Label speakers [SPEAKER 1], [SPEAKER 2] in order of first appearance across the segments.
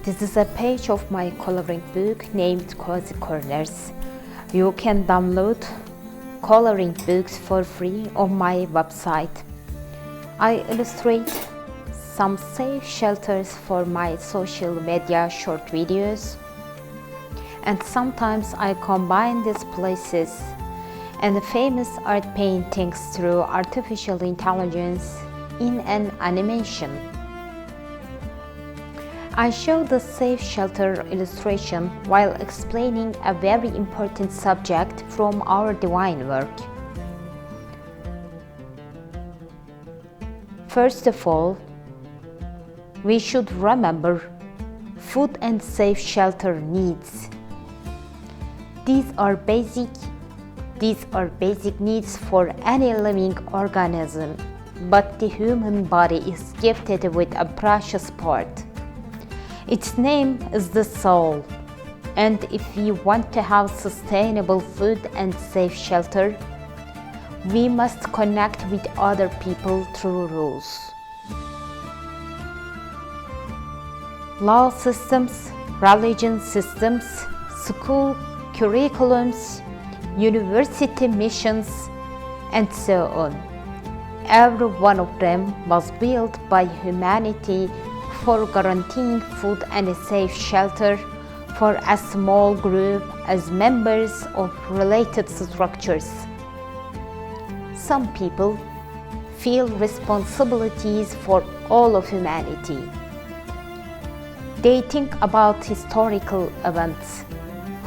[SPEAKER 1] This is a page of my coloring book named Cozy Corners. You can download coloring books for free on my website. I illustrate some safe shelters for my social media short videos, and sometimes I combine these places and famous art paintings through artificial intelligence in an animation. I show the safe shelter illustration while explaining a very important subject from our divine work. First of all, we should remember food and safe shelter needs. These are basic needs for any living organism, but the human body is gifted with a precious part. Its name is the soul, and if we want to have sustainable food and safe shelter, we must connect with other people through rules. Law systems, religion systems, school curriculums, university missions, and so on. Every one of them was built by humanity for guaranteeing food and a safe shelter for a small group as members of related structures. Some people feel responsibilities for all of humanity. They think about historical events,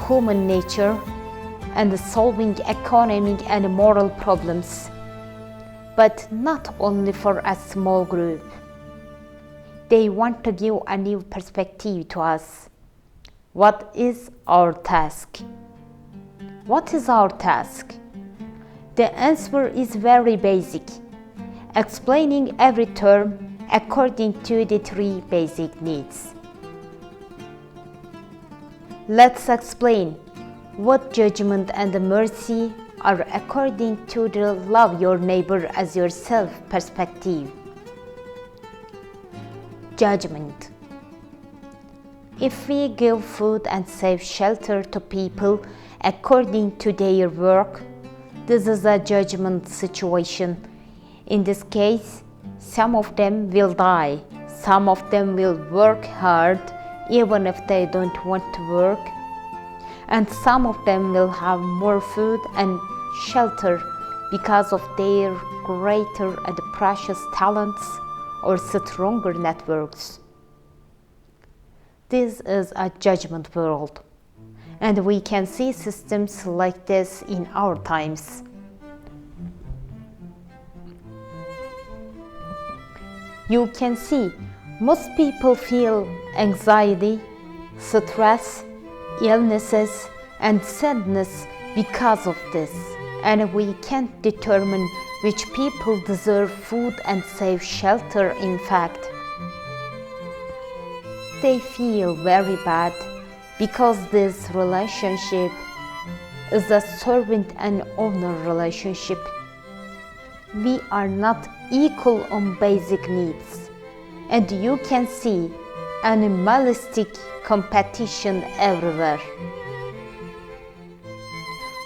[SPEAKER 1] human nature, and solving economic and moral problems, but not only for a small group. They want to give a new perspective to us. What is our task? What is our task? The answer is very basic, explaining every term according to the three basic needs. Let's explain what judgment and mercy are according to the love your neighbor as yourself perspective. Judgment. If we give food and safe shelter to people according to their work, this is a judgment situation. In this case, some of them will die, some of them will work hard even if they don't want to work, and some of them will have more food and shelter because of their greater and precious talents or stronger networks. This is a judgment world, and we can see systems like this in our times. You can see most people feel anxiety, stress, illnesses, and sadness because of this, and we can't determine which people deserve food and safe shelter. In fact, they feel very bad because this relationship is a servant and owner relationship. We are not equal on basic needs, and you can see animalistic competition everywhere.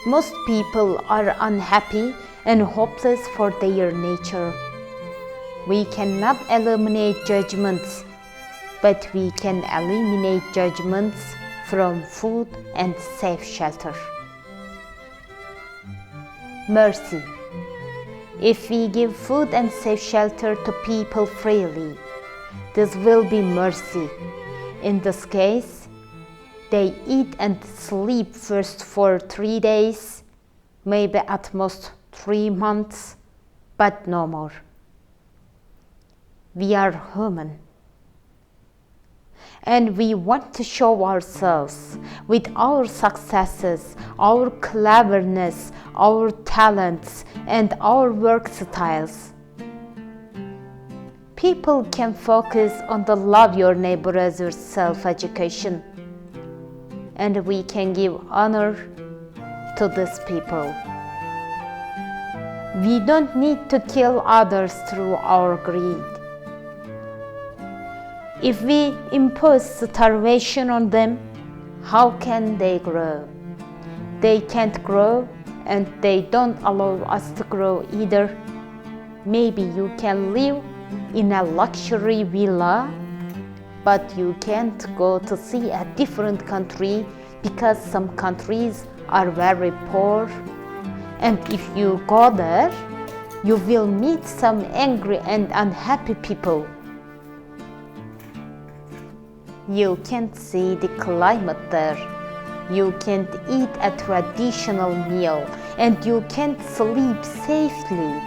[SPEAKER 1] Most people are unhappy and hopeless for their nature. We cannot eliminate judgments, but we can eliminate judgments from food and safe shelter. Mercy. If we give food and safe shelter to people freely, this will be mercy. In this case, they eat and sleep first for 3 days, maybe at most 3 months, but no more. We are human, and we want to show ourselves with our successes, our cleverness, our talents, and our work styles. People can focus on the love your neighbor as yourself education, and we can give honor to these people. We don't need to kill others through our greed. If we impose starvation on them, how can they grow? They can't grow, and they don't allow us to grow either. Maybe you can live in a luxury villa, but you can't go to see a different country because some countries are very poor. And if you go there, you will meet some angry and unhappy people. You can't see the climate there. You can't eat a traditional meal, and you can't sleep safely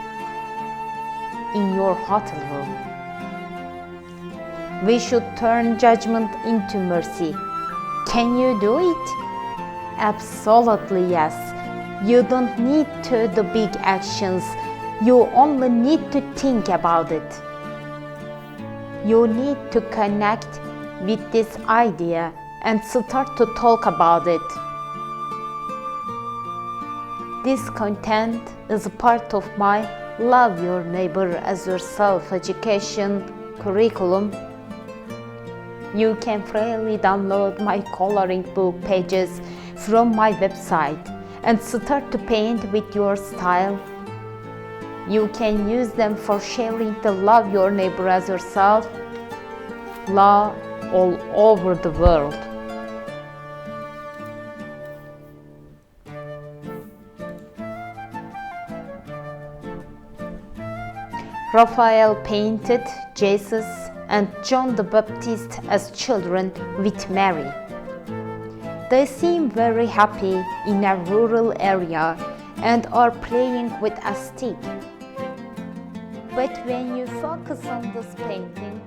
[SPEAKER 1] in your hotel room. We should turn judgment into mercy. Can you do it? Absolutely yes. You don't need to do big actions. You only need to think about it. You need to connect with this idea and start to talk about it. This content is part of my Love Your Neighbor as Yourself education curriculum. You can freely download my coloring book pages from my website and start to paint with your style. You can use them for sharing the Love Your Neighbor as Yourself law all over the world. Raphael painted Jesus and John the Baptist as children with Mary. They seem very happy in a rural area and are playing with a stick. But when you focus on this painting,